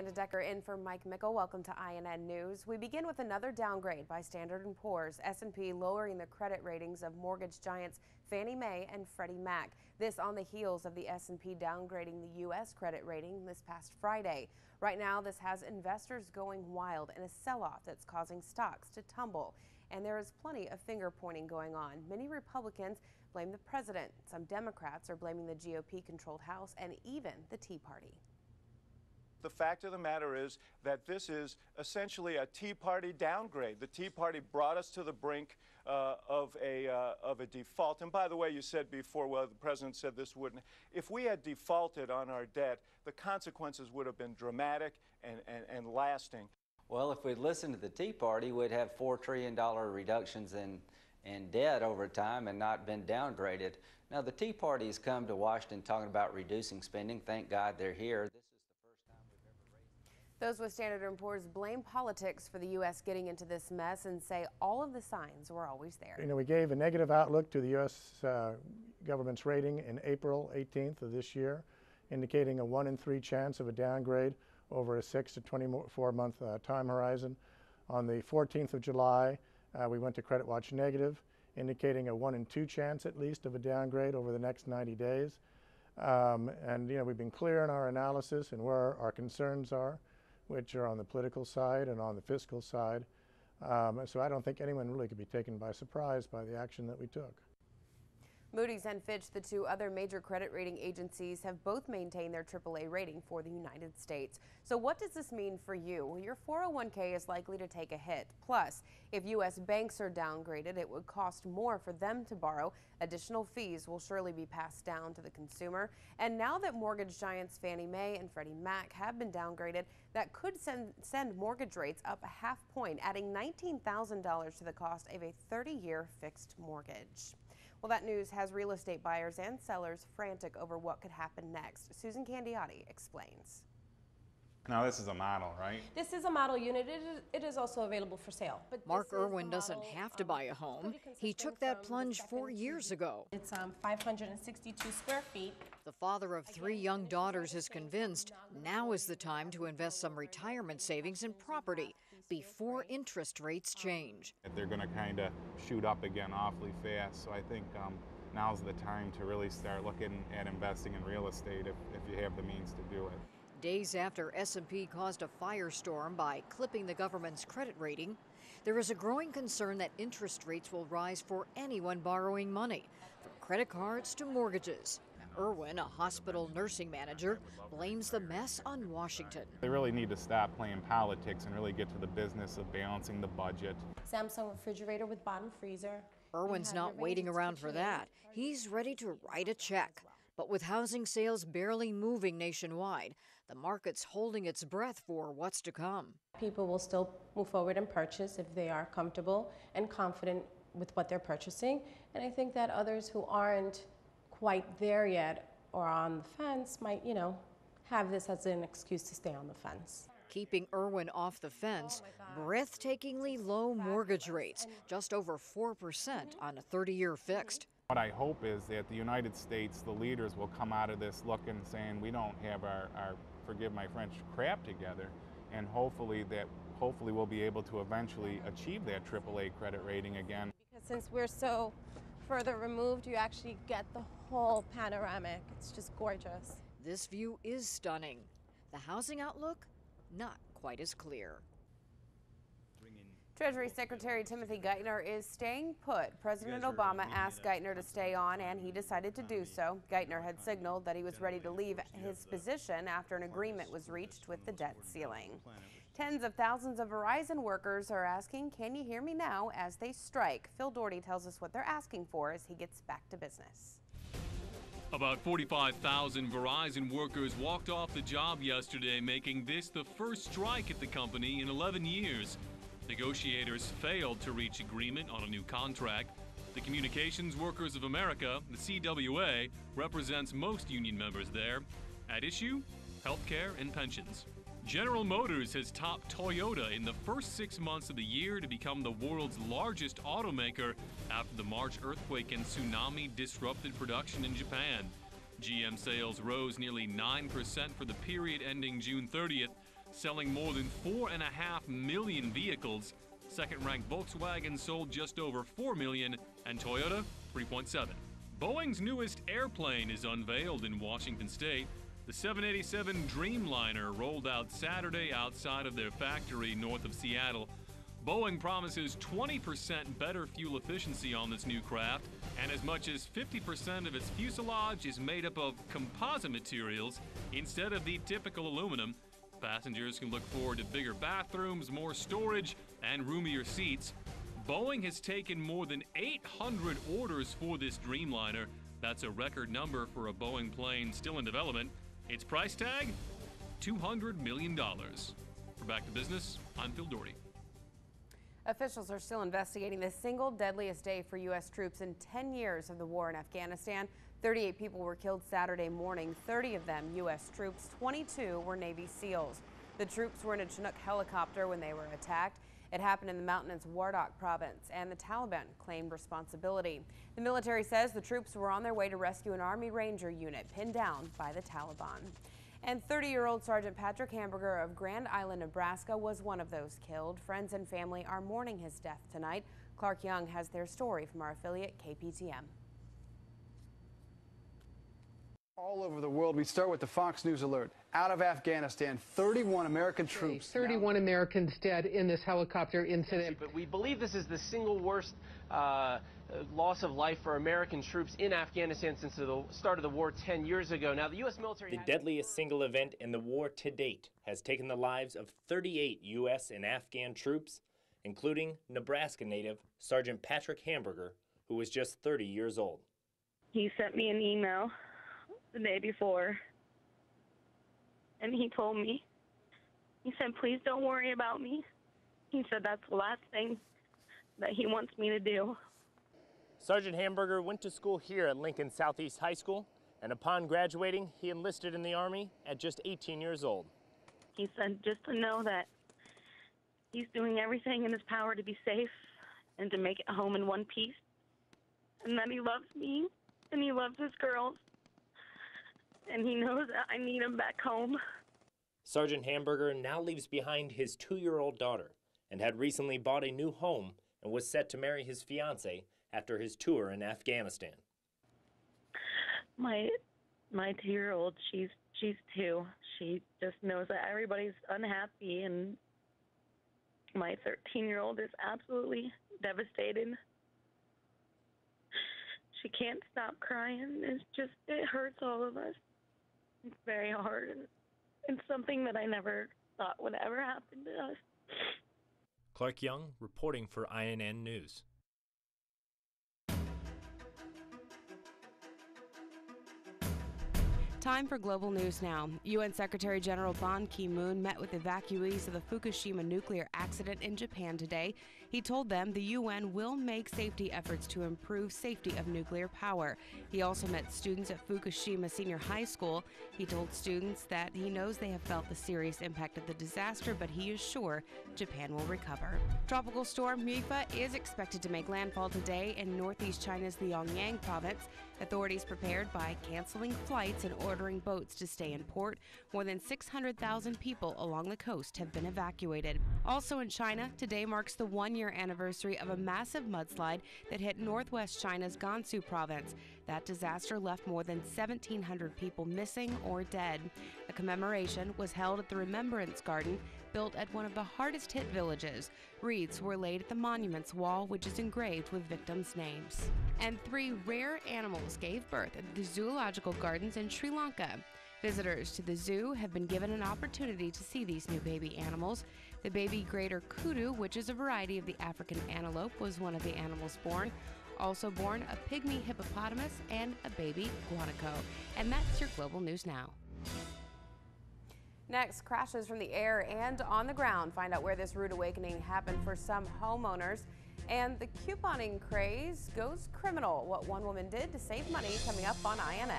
Amanda Decker in for Mike Mickle. Welcome to INN News. We begin with another downgrade by Standard & Poor's. S&P lowering the credit ratings of mortgage giants Fannie Mae and Freddie Mac. This on the heels of the S&P downgrading the U.S. credit rating this past Friday. Right now, this has investors going wild in a sell-off that's causing stocks to tumble. And there is plenty of finger-pointing going on. Many Republicans blame the president. Some Democrats are blaming the GOP-controlled House and even the Tea Party. The fact of the matter is that this is essentially a Tea Party downgrade. The Tea Party brought us to the brink of a default. And by the way, you said before, well, the president said this wouldn't. If we had defaulted on our debt, the consequences would have been dramatic and lasting. Well, if we'd listened to the Tea Party, we'd have $4 trillion reductions in debt over time and not been downgraded. Now, the Tea Party has come to Washington talking about reducing spending. Thank God they're here. Those with Standard & Poor's blame politics for the U.S. getting into this mess and say all of the signs were always there. You know, we gave a negative outlook to the U.S. government's rating in April 18th of this year, indicating a 1 in 3 chance of a downgrade over a 6 to 24-month time horizon. On the 14th of July, we went to Credit Watch negative, indicating a 1 in 2 chance at least of a downgrade over the next 90 days. And, you know, we've been clear in our analysis and where our concerns are, which are on the political side and on the fiscal side. So I don't think anyone really could be taken by surprise by the action that we took. Moody's and Fitch, the two other major credit rating agencies, have both maintained their AAA rating for the United States. So what does this mean for you? Well, your 401k is likely to take a hit. Plus, if U.S. banks are downgraded, it would cost more for them to borrow. Additional fees will surely be passed down to the consumer. And now that mortgage giants Fannie Mae and Freddie Mac have been downgraded, that could send mortgage rates up a half point, adding $19,000 to the cost of a 30-year fixed mortgage. Well, that news has real estate buyers and sellers frantic over what could happen next. Susan Candiotti explains. Now, this is a model, right? This is a model unit. It is also available for sale. But Mark Irwin doesn't have to buy a home. He took that plunge 4 years ago. It's 562 square feet. The father of 3 young daughters is convinced now is the time to invest some retirement savings in property before interest rates change. They're going to kind of shoot up again awfully fast. So I think now's the time to really start looking at investing in real estate if you have the means to do it. Days after S&P caused a firestorm by clipping the government's credit rating, there is a growing concern that interest rates will rise for anyone borrowing money, from credit cards to mortgages. Irwin, a hospital nursing manager, blames the mess on Washington. They really need to stop playing politics and really get to the business of balancing the budget. Samsung refrigerator with bottom freezer. Irwin's not waiting around for that. He's ready to write a check. But with housing sales barely moving nationwide, the market's holding its breath for what's to come. People will still move forward and purchase if they are comfortable and confident with what they're purchasing. And I think that others who aren't quite there yet or on the fence might, have this as an excuse to stay on the fence. Keeping Irwin off the fence, breathtakingly low mortgage rates, just over 4% on a 30-year fixed. What I hope is that the United States, the leaders, will come out of this looking, saying we don't have our forgive my French, crap together, and hopefully we'll be able to eventually achieve that AAA credit rating again. Because since we're so further removed, you actually get the whole panoramic. It's just gorgeous. This view is stunning. The housing outlook, not quite as clear. Treasury Secretary Timothy Geithner is staying put. President Obama asked Geithner to stay on, and he decided to do so. Geithner had signaled that he was ready to leave his position after an agreement was reached with the debt ceiling. Tens of thousands of Verizon workers are asking, "Can you hear me now?" as they strike. Phil Doherty tells us what they're asking for as he gets back to business. About 45,000 Verizon workers walked off the job yesterday, making this the first strike at the company in 11 years. Negotiators failed to reach agreement on a new contract. The Communications Workers of America, the CWA, represents most union members there. At issue, healthcare and pensions. General Motors has topped Toyota in the first 6 months of the year to become the world's largest automaker after the March earthquake and tsunami disrupted production in Japan. GM sales rose nearly 9% for the period ending June 30th. selling more than 4.5 million vehicles. Second-ranked Volkswagen sold just over 4 million, and Toyota 3.7. Boeing's newest airplane is unveiled in Washington State. The 787 Dreamliner rolled out Saturday outside of their factory north of Seattle. Boeing promises 20% better fuel efficiency on this new craft, and as much as 50% of its fuselage is made up of composite materials instead of the typical aluminum. Passengers can look forward to bigger bathrooms, more storage, and roomier seats. Boeing has taken more than 800 orders for this Dreamliner. That's a record number for a Boeing plane still in development. Its price tag? $200 million. For Back to Business, I'm Phil Doherty. Officials are still investigating the single deadliest day for U.S. troops in 10 years of the war in Afghanistan. 38 people were killed Saturday morning, 30 of them U.S. troops, 22 were Navy SEALs. The troops were in a Chinook helicopter when they were attacked. It happened in the mountainous Wardak province, and the Taliban claimed responsibility. The military says the troops were on their way to rescue an Army Ranger unit pinned down by the Taliban. And 30-year-old Sergeant Patrick Hamburger of Grand Island, Nebraska was one of those killed. Friends and family are mourning his death tonight. Clark Young has their story from our affiliate KPTM. All over the world, we start with the Fox News alert. Out of Afghanistan, 31 American troops. 31 Americans dead in this helicopter incident. But we believe this is the single worst loss of life for American troops in Afghanistan since the start of the war 10 years ago. Now, the U.S. military... The deadliest single event in the war to date has taken the lives of 38 U.S. and Afghan troops, including Nebraska native Sergeant Patrick Hamburger, who was just 30 years old. He sent me an email the day before, and he told me, he said, please don't worry about me. He said that's the last thing that he wants me to do. Sergeant Hamburger went to school here at Lincoln Southeast High School, and upon graduating, he enlisted in the Army at just 18 years old. He said just to know that he's doing everything in his power to be safe and to make it home in one piece, and that he loves me and he loves his girls, and he knows that I need him back home. Sergeant Hamburger now leaves behind his 2-year-old daughter and had recently bought a new home and was set to marry his fiancée after his tour in Afghanistan. My 2-year-old, she's 2. She just knows that everybody's unhappy, and my 13-year-old is absolutely devastated. She can't stop crying. It hurts all of us. It's very hard, and it's something that I never thought would ever happen to us. Clark Young reporting for INN News. Time for global news now. UN Secretary General Ban Ki-moon met with evacuees of the Fukushima nuclear accident in Japan today. He told them the UN will make safety efforts to improve safety of nuclear power. He also met students at Fukushima Senior High School. He told students that he knows they have felt the serious impact of the disaster, but he is sure Japan will recover. Tropical storm Mifa is expected to make landfall today in northeast China's Liaoyang province. Authorities prepared by canceling flights and ordering boats to stay in port. More than 600,000 people along the coast have been evacuated. Also in China, today marks the 1-year anniversary of a massive mudslide that hit northwest China's Gansu province. That disaster left more than 1,700 people missing or dead. A commemoration was held at the Remembrance Garden, built at one of the hardest-hit villages. Wreaths were laid at the monument's wall, which is engraved with victims' names. And 3 rare animals gave birth at the zoological gardens in Sri Lanka. Visitors to the zoo have been given an opportunity to see these new baby animals. The baby greater kudu, which is a variety of the African antelope, was one of the animals born. Also born a pygmy hippopotamus and a baby guanaco. And that's your Global News Now. Next, crashes from the air and on the ground. Find out where this rude awakening happened for some homeowners. And the couponing craze goes criminal. What one woman did to save money, coming up on INN.